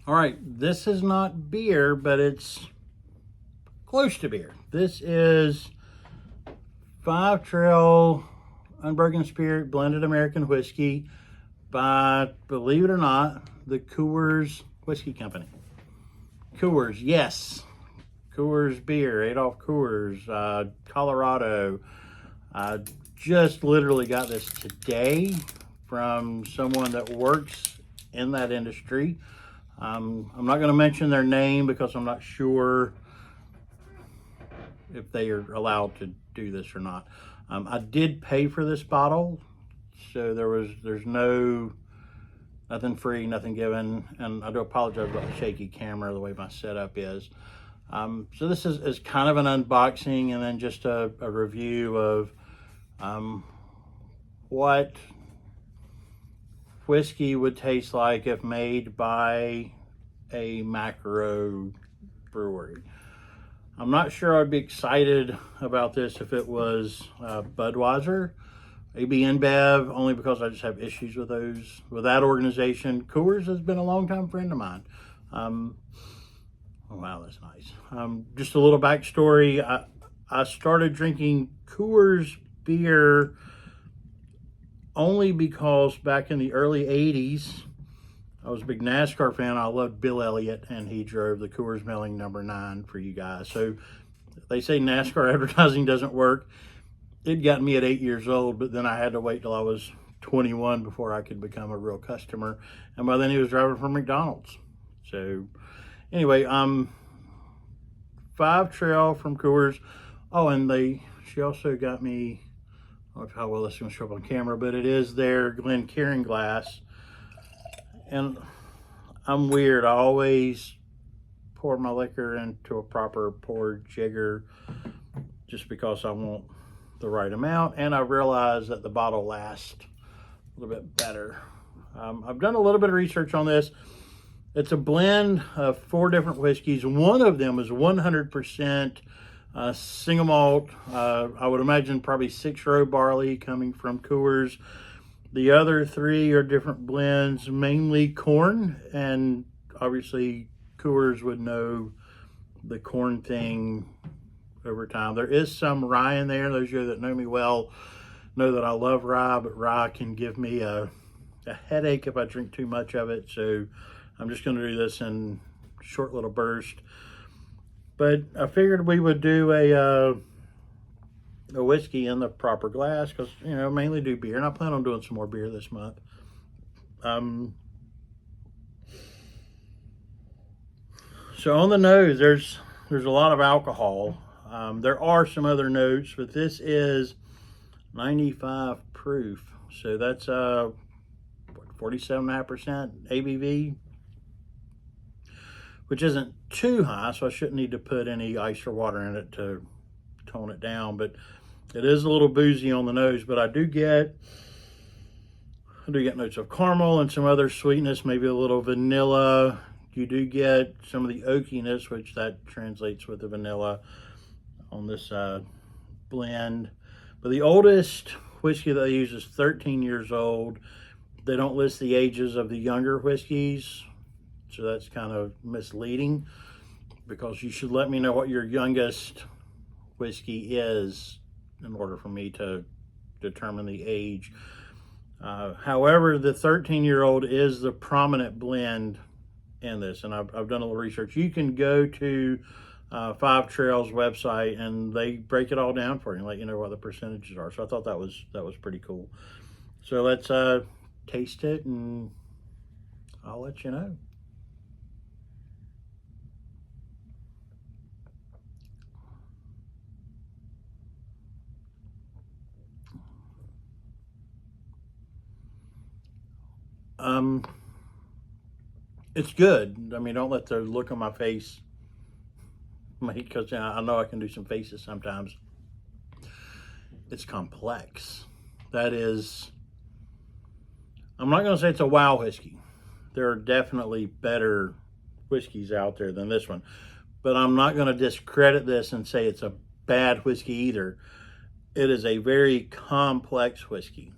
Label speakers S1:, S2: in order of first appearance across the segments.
S1: All right, this is not beer, but it's close to beer. This is 5 Trail Unbroken Spirit Blended American Whiskey by, believe it or not, the Coors Whiskey Company. Coors, yes. Coors beer, Adolph Coors, Colorado. I just literally got this today from someone that works in that industry. I'm not going to mention their name because I'm not sure if they are allowed to do this or not. I did pay for this bottle, so there's nothing free, nothing given, and I do apologize about the shaky camera, the way my setup is. So this is kind of an unboxing and then just a review of what whiskey would taste like if made by a macro brewery. I'm not sure I'd be excited about this if it was Budweiser, AB InBev, only because I just have issues with that organization. Coors has been a longtime friend of mine. Oh, wow, that's nice. Just a little backstory. I started drinking Coors beer only because back in the early 80s, I was a big NASCAR fan. I loved Bill Elliott, and he drove the Coors Milling number 9 for you guys. So they say NASCAR advertising doesn't work. It got me at 8 years old, but then I had to wait till I was 21 before I could become a real customer. And by then he was driving for McDonald's. So anyway, 5 Trail from Coors. Oh, and she also got me, I don't know how well this is going to show up on camera, but it is their Glencairn glass. And I'm weird. I always pour my liquor into a proper pour jigger just because I want the right amount. And I realize that the bottle lasts a little bit better. I've done a little bit of research on this. It's a blend of 4 different whiskeys. One of them is 100% single malt. I would imagine probably 6-row barley coming from Coors. The other 3 are different blends, mainly corn, and obviously Coors would know the corn thing over time. There is some rye in there. Those of you that know me well know that I love rye, but rye can give me a headache if I drink too much of it. So I'm just going to do this in short little burst. But I figured we would do a whiskey in the proper glass because, mainly do beer. And I plan on doing some more beer this month. So on the nose, there's a lot of alcohol. There are some other notes, but this is 95 proof. So that's 47.5% ABV, which isn't too high, so I shouldn't need to put any ice or water in it to tone it down. But it is a little boozy on the nose, but I do get notes of caramel and some other sweetness, maybe a little vanilla. You do get some of the oakiness, which that translates with the vanilla on this blend. But the oldest whiskey that they use is 13 years old. They don't list the ages of the younger whiskeys, so that's kind of misleading because you should let me know what your youngest whiskey is in order for me to determine the age. However, the 13-year-old is the prominent blend in this, and I've done a little research. You can go to 5 Trail's website and they break it all down for you and let you know what the percentages are. So I thought that was pretty cool. So let's taste it and I'll let you know. It's good. I mean, don't let the look on my face because I know I can do some faces sometimes. It's complex. That is, I'm not going to say it's a wow whiskey. There are definitely better whiskeys out there than this one, but I'm not going to discredit this and say it's a bad whiskey either. It is a very complex whiskey.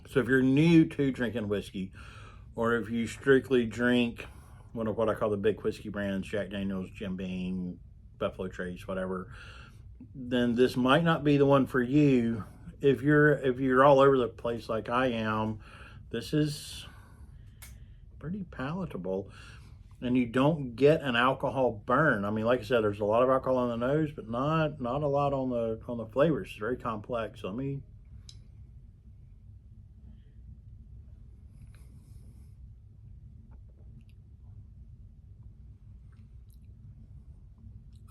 S1: So if you're new to drinking whiskey, or if you strictly drink one of what I call the big whiskey brands, Jack Daniels, Jim Beam, Buffalo Trace, whatever, then this might not be the one for you. If you're all over the place like I am, this is pretty palatable, and you don't get an alcohol burn. I mean, like I said, there's a lot of alcohol on the nose, but not a lot on the flavors. It's very complex. So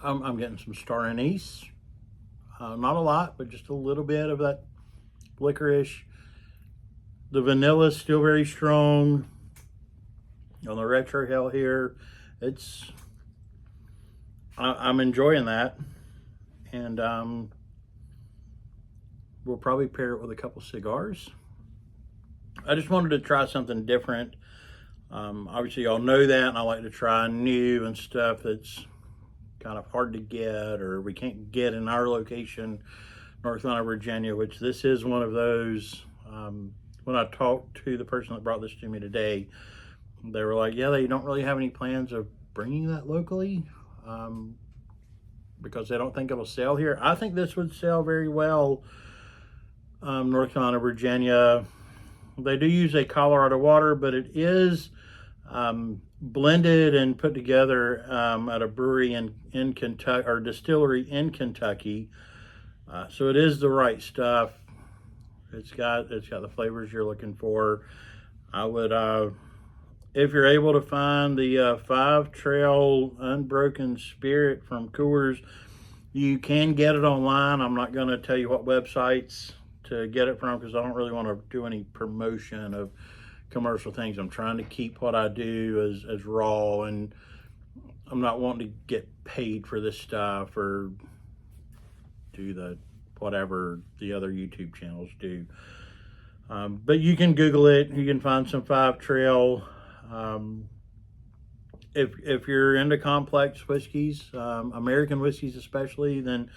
S1: I'm getting some star anise. Not a lot, but just a little bit of that licorice. The vanilla is still very strong on the retro hell here. I'm enjoying that, and we'll probably pair it with a couple cigars. I just wanted to try something different. Obviously, y'all know that, and I like to try new and stuff that's kind of hard to get or we can't get in our location, North Carolina, Virginia, which this is one of those. When I talked to the person that brought this to me today, they were like, yeah, they don't really have any plans of bringing that locally because they don't think it'll sell here. I think this would sell very well, North Carolina, Virginia. They do use a Colorado water, but it is blended and put together at a brewery in Kentucky, or distillery in Kentucky. So it is the right stuff. It's got the flavors you're looking for. I would, if you're able to find the 5 Trail Unbroken Spirit from Coors, you can get it online. I'm not going to tell you what websites to get it from because I don't really want to do any promotion of commercial things. I'm trying to keep what I do as raw, and I'm not wanting to get paid for this stuff or do the whatever the other YouTube channels do. But you can Google it. You can find some 5 Trail. If you're into complex whiskeys, American whiskeys especially, then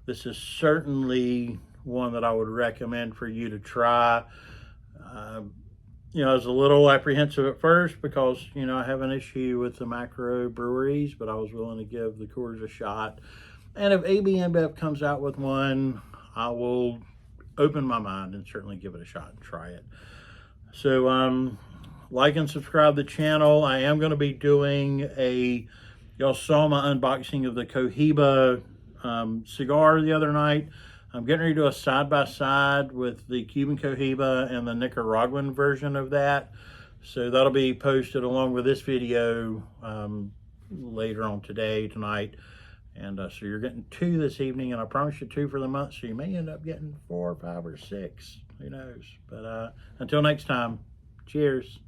S1: this is certainly one that I would recommend for you to try. I was a little apprehensive at first because, I have an issue with the macro breweries, but I was willing to give the Coors a shot. And if AB InBev comes out with one, I will open my mind and certainly give it a shot and try it. So, like and subscribe to the channel. I am going to be doing y'all saw my unboxing of the Cohiba cigar the other night. I'm getting ready to do a side-by-side with the Cuban Cohiba and the Nicaraguan version of that. So that'll be posted along with this video later on tonight. And so you're getting 2 this evening, and I promise you 2 for the month. So you may end up getting 4 or 5 or 6. Who knows? But until next time, cheers.